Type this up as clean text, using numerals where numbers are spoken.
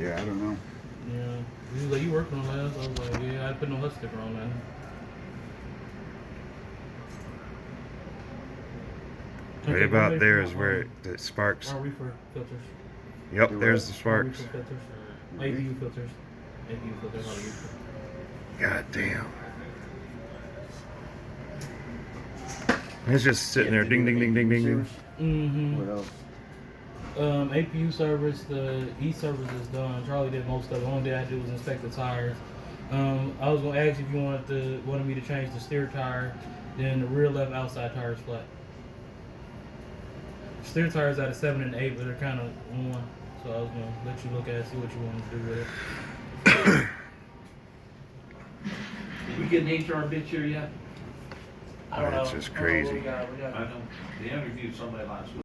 Yeah, I don't know. Yeah. He was like, you working on that? I was like, yeah, I put no hut sticker on that. Right about there is where it sparks. Our reefer filters. Yep, there's the Our reefer sparks. filters. APU filters. APU filters on the reefer. God damn. It's just sitting there, ding, ding, ding, ding, ding, ding. Mm-hmm. What else? APU service, the E-service is done. Charlie did most of it. The only thing I had to do was inspect the tires. I was gonna ask if you wanted me to change the steer tire. Then the rear left outside tire is flat. Steer tires out of 7 and 8, but they're kind of on. So I was gonna let you look at it, see what you want to do with it. Did we get an HR bitch here yet? I don't know. That's just crazy. I know. They interviewed somebody last week.